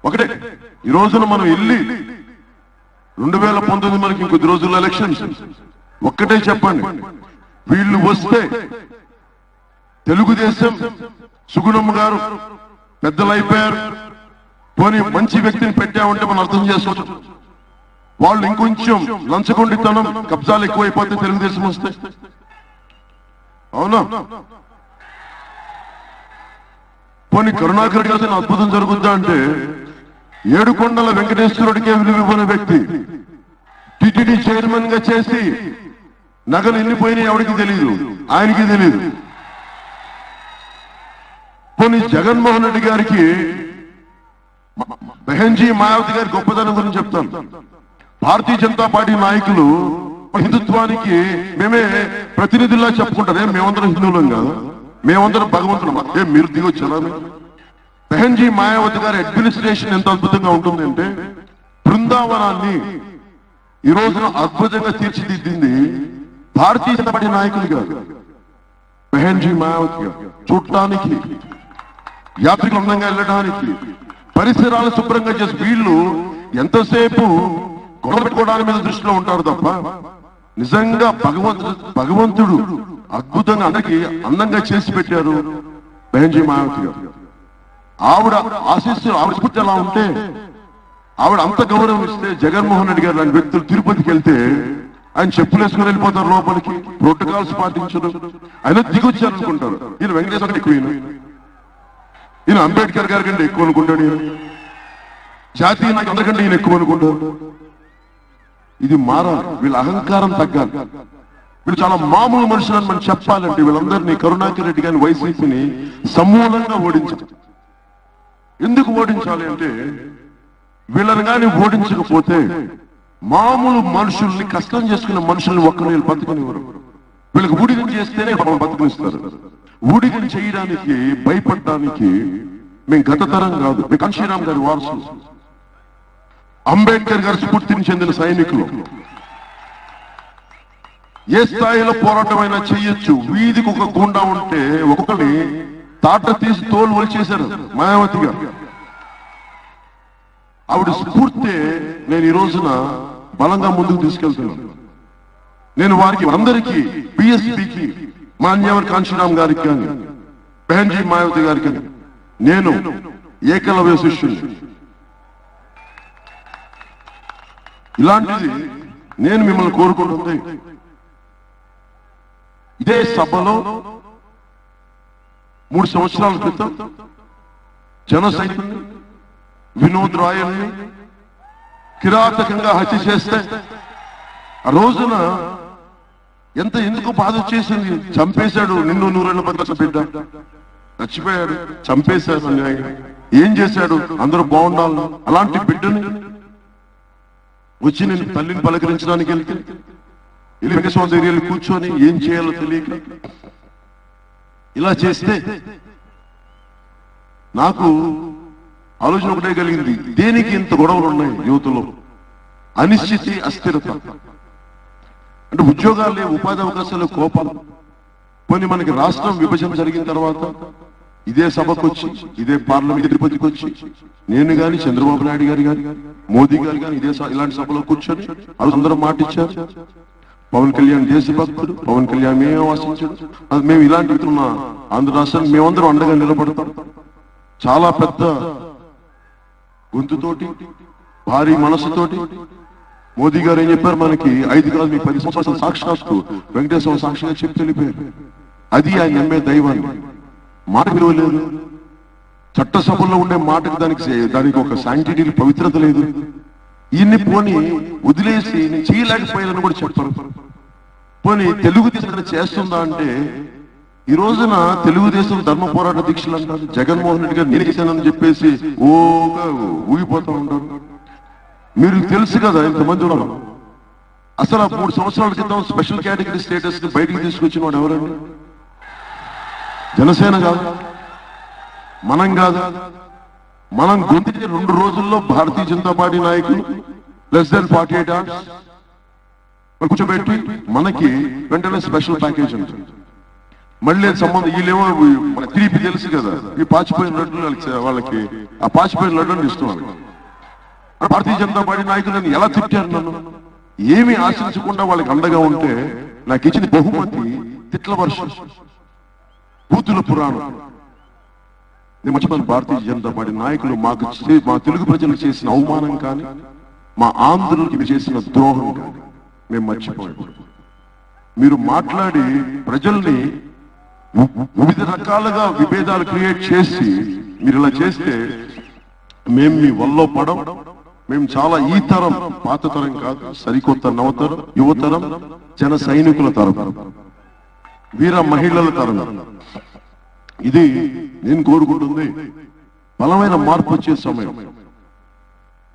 ఒకటే ఈ రోజున మనం వెళ్ళి 2019 మనకి ఇంకొద్ది రోజుల్లో ఎలక్షన్స్. ఒక్కటే చెప్పండి, వీళ్ళు వస్తే తెలుగుదేశం సుగుణమ్మ గారు పెద్దలు అయిపోయారు, పోనీ మంచి వ్యక్తిని పెట్టామంటే మనం అర్థం చేసుకోవచ్చు. వాళ్ళు ఇంకొంచెం లంచగొండితనం కబ్జాలు ఎక్కువైపోతే తెలుగుదేశం వస్తే, అవునా? పోనీ కరుణాకర్ గారి అద్భుతం జరుగుద్దా అంటే, ఏడుకొండల వెంకటేశ్వరుడికే విలువ ఇవ్వని వ్యక్తి టిటిడి చైర్మన్ గా చేసి నగలు ఎన్నిపోయినాయి ఎవరికి తెలియదు, ఆయనకి తెలియదు. పోనీ జగన్మోహన్ రెడ్డి గారికి బెహన్జీ మాయావతి గారి గొప్పదనం గురించి చెప్తాను. భారతీయ జనతా పార్టీ నాయకులు హిందుత్వానికి మేమే ప్రతినిధుల్లా చెప్పుకుంటారు. మేమందరం హిందువులం కాదు, మేమందరం భగవంతులం. మీరు దిగొచ్చారా? బెహన్జీ మాయావతి గారి అడ్మినిస్ట్రేషన్ ఎంత అద్భుతంగా ఉంటుందంటే, బృందావనాన్ని ఈ రోజున అద్భుతంగా తీర్చిదిద్దింది భారతీయ జనతా పార్టీ నాయకులు కాదు, బెహన్జీ మాయావతి గారు. చూడటానికి, యాత్రికులు అందంగా వెళ్ళడానికి, పరిసరాలు శుభ్రంగా చేసి వీళ్ళు ఎంతసేపు గొడవ పెట్టుకోవడానికి మీద దృష్టిలో ఉంటారు తప్ప నిజంగా భగవంతుడు అద్భుతంగా అందరికీ అందంగా చేసి పెట్టారు బెహన్జీ మాయావతి గారు. ఆవిడ ఆశీస్సులు, ఆవిడ స్ఫూర్తి ఎలా ఉంటే, ఆవిడ అంత గౌరవం ఇస్తే జగన్మోహన్ రెడ్డి గారు లాంటి వ్యక్తులు తిరుపతికి వెళ్తే ఆయన చెప్పులు వేసుకుని వెళ్ళిపోతారు లోపలికి, ప్రోటోకాల్స్ పాటించరు. ఆయన దిగొచ్చారనుకుంటారు. ఈయన వెంకటేశ్వర ఎక్కువ, ఈయన అంబేద్కర్ గారి కంటే ఎక్కువ అనుకుంటాడు, ఈయన జాతీయ నాయకులు అందరికంటే ఈయన ఎక్కువ అనుకుంటారు. ఇది మారాలి, వీళ్ళ అహంకారం తగ్గాలి. వీళ్ళు చాలా మామూలు మనుషులని మనం చెప్పాలంటే వీళ్ళందరినీ, కరుణాకర్ రెడ్డి గారిని, వైసీపీని సమూలంగా ఓడించాలి. ఎందుకు ఓడించాలి అంటే, వీళ్ళని కానీ ఓడించకపోతే మామూలు మనుషుల్ని, కష్టం చేసుకున్న మనుషుల్ని ఒక్కరు వీళ్ళు బతుకునివ్వరు. వీళ్ళకి ఊడిగం చేస్తేనే మనం బతుకునిస్తారు. ఊడిగం చేయడానికి, భయపడటానికి మేము గత తరం కాదు, మేము కాంశీరామ్ గారి వారసులు, అంబేద్కర్ గారి స్ఫూర్తిని చెందిన సైనికులు. ఏ స్థాయిలో పోరాటమైనా చెయ్యొచ్చు. వీధికి ఒక గుండా ఉంటే ఒక్కొక్కరిని తాట తీసి తోలు వలిచేశారు మాయావతి గారు. ఆవిడ స్ఫూర్తి నేను ఈ రోజున బలంగా ముందుకు తీసుకెళ్తున్నాను. నేను వారికి అందరికీ, బిఎస్పీకి, మాన్యవర్ కాంశీరామ్ గారికి కానీ, బెహన్జీ మాయావతి గారికి కానీ నేను ఏకలవ్య శిష్యుని. ఇలాంటిది నేను మిమ్మల్ని కోరుకుంటుంది. ఇదే సభలో 3 సంవత్సరాల క్రితం జన సైనికుల్ని, వినోద్ రాయల్ని కిరాతకంగా హత్య చేస్తే ఆ రోజున ఎందుకు బాధ చేసింది? చంపేశాడు, నిన్ను 100 ఏళ్ల బతుక బిడ్డ చచ్చిపోయాడు, చంపేశాడు అన్యాయంగా. ఏం చేశాడు? అందరూ బాగుండాలి. అలాంటి బిడ్డని వచ్చి నేను తల్లిని పలకరించడానికి వెళ్తే వెంకటేశ్వర ఏరియాలో కూర్చొని ఏం చేయాలో తెలియక ఇలా చేస్తే నాకు ఆలోచన ఒకటే కలిగింది, దేనికి ఇంత గొడవలు ఉన్నాయి యువతలో? అనిశ్చితి, అస్థిరత. అంటే ఉద్యోగాలు లేవు, ఉపాధి అవకాశాలు, కోపాలు. కొన్ని మనకి రాష్ట్రం విభజన జరిగిన తర్వాత ఇదే సభకు వచ్చి, ఇదే పార్లమెంట్ తిరుపతికి వచ్చి నేను కానీ, చంద్రబాబు నాయుడు గారు కానీ, మోదీ గారు కానీ ఇలాంటి సభలో కూర్చొని అందరం మాటిచ్చారు. పవన్ కళ్యాణ్ దేశభక్తుడు, పవన్ కళ్యాణ్ మేమే ఆశించాడు. అది మేము ఇలాంటి ఉన్న ఆంధ్ర రాష్ట్రానికి మేమందరం అండగా నిలబడతాం. చాలా పెద్ద గొంతుతోటి, భారీ మనసుతోటి మోదీ గారు ఏం చెప్పారు? మనకి 5 కాదు, మీకు 10 సంవత్సరాలు సాక్షాత్తు వెంకటేశ్వర సాక్షిగా చెప్పి తెలిపారు. అది ఆయన నమ్మే దైవాన్ని. మాట విలువ లేదు, చట్టసభల్లో ఉండే మాటకు దానికి ఒక శాంక్టిటీ, పవిత్రత లేదు. ఈయన్ని పోని వదిలేసి నేను చేయలేకపోయానని కూడా చెప్పారు. పోనీ తెలుగుదేశం చేస్తుందా అంటే, ఈ రోజున తెలుగుదేశం ధర్మ పోరాట దీక్షలు అంటారు. జగన్మోహన్ రెడ్డి గారు నిలిచానని చెప్పేసి ఓగా ఊగిపోతూ ఉంటారు. మీరు తెలుసు కదా ఇంతమంది ఉన్నారు. అసలు 3 సంవత్సరాల క్రితం స్పెషల్ కేటగిరీ స్టేటస్ ని బయటికి తీసుకొచ్చిన వాడు ఎవరండి? జనసేన కాదు, మనం కాదు. మనం గొంతుకి 2 రోజుల్లో భారతీయ జనతా పార్టీ నాయకులు <48 hours కూర్చోబెట్టి మనకి వెంటనే స్పెషల్ ప్యాకేజ్ ఉంటుంది. మళ్ళీ సంబంధం వీళ్ళేమో టీడీపీ తెలుసు కదా, ఈ పాచిపోయిన లడ్డు వాళ్ళకి ఆ పాచిపోయిన లడ్డు అంటే ఇష్టం వాళ్ళకి. భారతీయ జనతా పార్టీ నాయకులు నన్ను ఎలా తిట్టారు, నన్ను ఏమీ ఆశించకుండా వాళ్ళకి అండగా ఉంటే నాకు ఇచ్చిన బహుమతి తిట్ల వర్షం, బూతుల పురాణం. నేను మర్చిపోయిన భారతీయ జనతా పార్టీ నాయకులు మా తెలుగు ప్రజలకు చేసిన అవమానం కానీ, మా ఆంధ్రులకి చేసిన ద్రోహం కానీ మేము మర్చిపోయాం. మీరు మాట్లాడి ప్రజల్ని వివిధ రకాలుగా విభేదాలు క్రియేట్ చేసి మీరు ఇలా చేస్తే మేము మీ వల్ల పడం. మేము చాలా ఈ తరం, పాత తరం కాదు, సరికొత్త నవతరం, యువతరం, జన సైనికుల తరం, వీర మహిళల తరం. ఇది నేను కోరుకుంటుంది బలమైన మార్పు వచ్చే సమయం.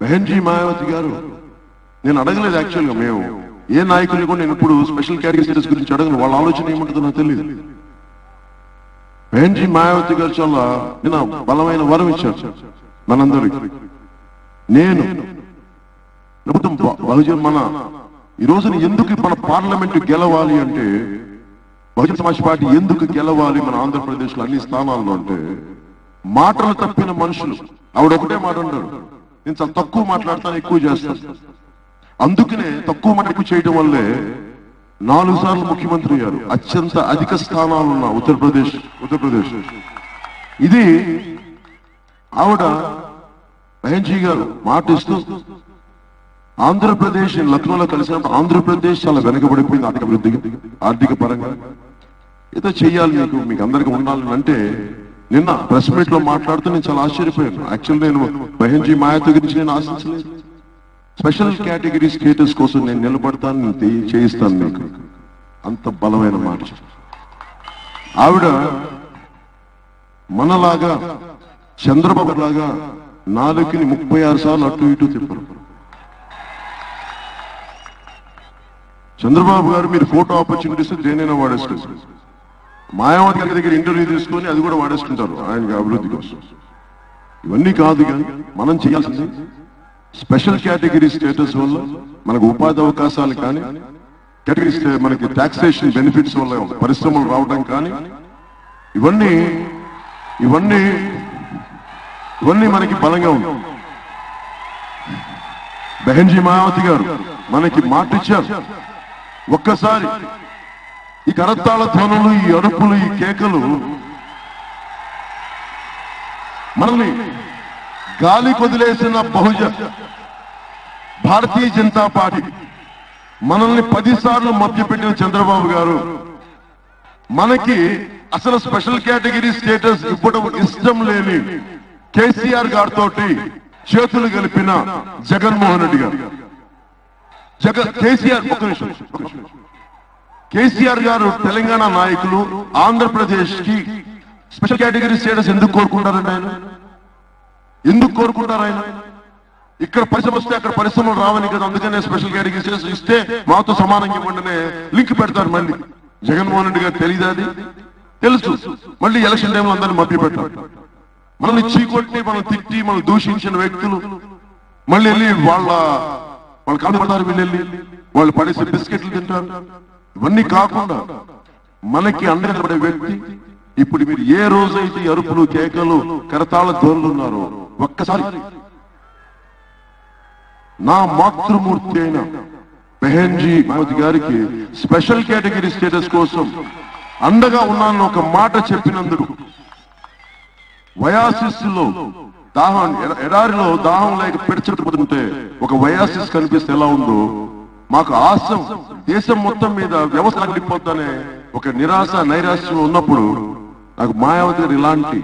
బెహన్జీ మాయావతి గారు, నేను అడగలేదు యాక్చువల్గా, మేము ఏ నాయకులు కూడా నేను ఇప్పుడు స్పెషల్ కేటగిరీ స్టేటస్ గురించి అడగను, వాళ్ళ ఆలోచన ఏముంటుందో నాకు తెలియదు. బెహన్జీ మాయావతి గారు చాలా నేను బలమైన వరం ఇచ్చారు మనందరికి. నేను బహుజన్ మన ఈ రోజున ఎందుకు మన పార్లమెంట్ గెలవాలి అంటే, బహుజన సమాజ్ పార్టీ ఎందుకు గెలవాలి మన ఆంధ్రప్రదేశ్ లో అన్ని స్థానాల్లో అంటే, మాటలు తప్పిన మనుషులు. ఆవిడ ఒకటే మాట అంటారు, నేను చాలా తక్కువ మాట్లాడతాను, ఎక్కువ చేస్తాను. అందుకనే తక్కువ మాట ఎక్కువ చేయడం వల్లే 4 సార్లు ముఖ్యమంత్రి అయ్యారు. అత్యంత అధిక స్థానాలున్న ఉత్తరప్రదేశ్. ఇది ఆవిడ బెహన్జీ గారు మాట ఇస్తూ ఆంధ్రప్రదేశ్ లక్నోలో కలిసినప్పుడు ఆంధ్రప్రదేశ్ చాలా వెనకబడిపోయింది ఆర్థిక అభివృద్ధికి, ఆర్థిక పరంగా. ఏదో చెయ్యాలి మీకు అందరికీ ఉండాలని అంటే, నిన్న ప్రెస్ మీట్ లో మాట్లాడుతూ నేను చాలా ఆశ్చర్యపోయాను. యాక్చువల్ నేను బెహన్జీ మాయావతి గురించి నేను ఆశించలేదు. స్పెషల్ కేటగిరీ స్టేటస్ కోసం నేను నిలబడతాను, నేను చేయిస్తాను మీకు. అంత బలమైన మాట ఆవిడ. మనలాగా చంద్రబాబు లాగా 4కి 36 సార్లు అటు ఇటు తిప్పరు. చంద్రబాబు గారు మీరు ఫోటో ఆపర్చునిటీస్ దేనైనా వాడేసుకుంటారు. మాయావతి గారి దగ్గర ఇంటర్వ్యూ తీసుకొని అది కూడా వాడేసుకుంటారు ఆయన అభివృద్ధి కోసం. ఇవన్నీ కాదు, కానీ మనం చేయాల్సింది స్పెషల్ కేటగిరీ స్టేటస్ వల్ల మనకు ఉపాధి అవకాశాలు కానీ, కేటగిరీ మనకి టాక్సేషన్ బెనిఫిట్స్ వల్ల పరిశ్రమలు రావడం కానీ, ఇవన్నీ మనకి బలంగా ఉంది. బెహన్జీ మాయావతి గారు మనకి మాట ఇచ్చారు. ఒక్కసారి ఈ కరతాళ ధ్వనులు, ఈ అరుపులు, ఈ కేకలు మనల్ని గాలి కొదిలేసిన భారతీయ జనతా పార్టీ, మనల్ని 10 సార్లు మభ్యపెట్టిన చంద్రబాబు గారు, మనకి అసలు స్పెషల్ కేటగిరీ స్టేటస్ ఇవ్వడం ఇష్టం లేని కేసీఆర్ గారితో చేతులు కలిపిన జగన్మోహన్ రెడ్డి గారు. కేసీఆర్ గారు తెలంగాణ నాయకులు ఆంధ్రప్రదేశ్ కి స్పెషల్ కేటగిరీ స్టేటస్ ఎందుకు కోరుకుంటారండి? ఆయన ఎందుకు కోరుకుంటారు? ఆయన ఇక్కడ పరిశ్రమ వస్తే అక్కడ పరిశ్రమలు రావని కదా, అందుకనే స్పెషల్ కేటగిరీ స్టేటస్ ఇస్తే మాతో సమానంగా ఇవ్వండినే లింక్ పెడతారు. మళ్ళీ జగన్మోహన్ రెడ్డి గారు తెలియదు, అది తెలుసు. మళ్ళీ ఎలక్షన్ టైంలో అందరినీ మభ్య పెట్టారు. మనల్ని చీకొట్టి, మనం తిట్టి, మనం దూషించిన వ్యక్తులు మళ్ళీ వెళ్ళి వాళ్ళు కాపాడతారు. వీళ్ళెళ్ళి వాళ్ళు పడేసి బిస్కెట్లు తింటారు. ఇవన్నీ కాకుండా మనకి అండగా పడే వ్యక్తి, ఇప్పుడు మీరు ఏ రోజైతే అరుపులు, కేకలు, కరతాళ ధ్వనులు ఉన్నారో, ఒక్కసారి నా మాతృమూర్తి అయిన బెహన్జీ మాయావతి గారికి స్పెషల్ కేటగిరీ స్టేటస్ కోసం అండగా ఉన్నాను ఒక మాట చెప్పినందుకు, వయాసిస్లో దాహం, ఎడారిలో దాహం లేక పెడిచెట్టుకుంటే ఒక వయాసిస్ కనిపిస్తే ఎలా ఉందో, మాకు ఆశం దేశం మొత్తం మీద వ్యవస్థ అగ్గిపోతానే ఒక నిరాశ నైరాశ్యం ఉన్నప్పుడు నాకు మాయావతి గారు ఇలాంటి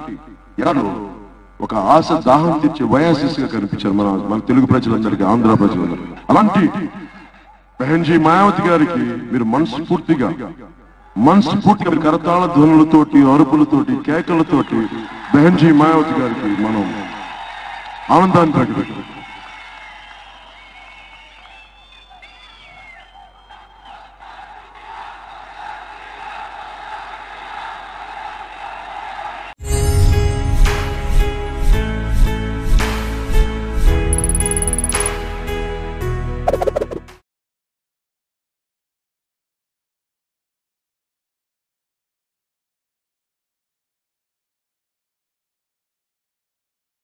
ఒక ఆశ, దాహం తీర్చే వయాసిస్ గా కనిపించారు మన తెలుగు ప్రజలందరికీ, ఆంధ్ర ప్రజలందరికీ. అలాంటి బెహన్జీ మాయావతి గారికి మీరు మనస్ఫూర్తిగా మీరు కరతాళ ధ్వనులతోటి, అరుపులతోటి, కేకలతోటి బెహన్జీ మాయావతి గారికి మనం ఆనందాన్ని ప్రకటిస్తాం.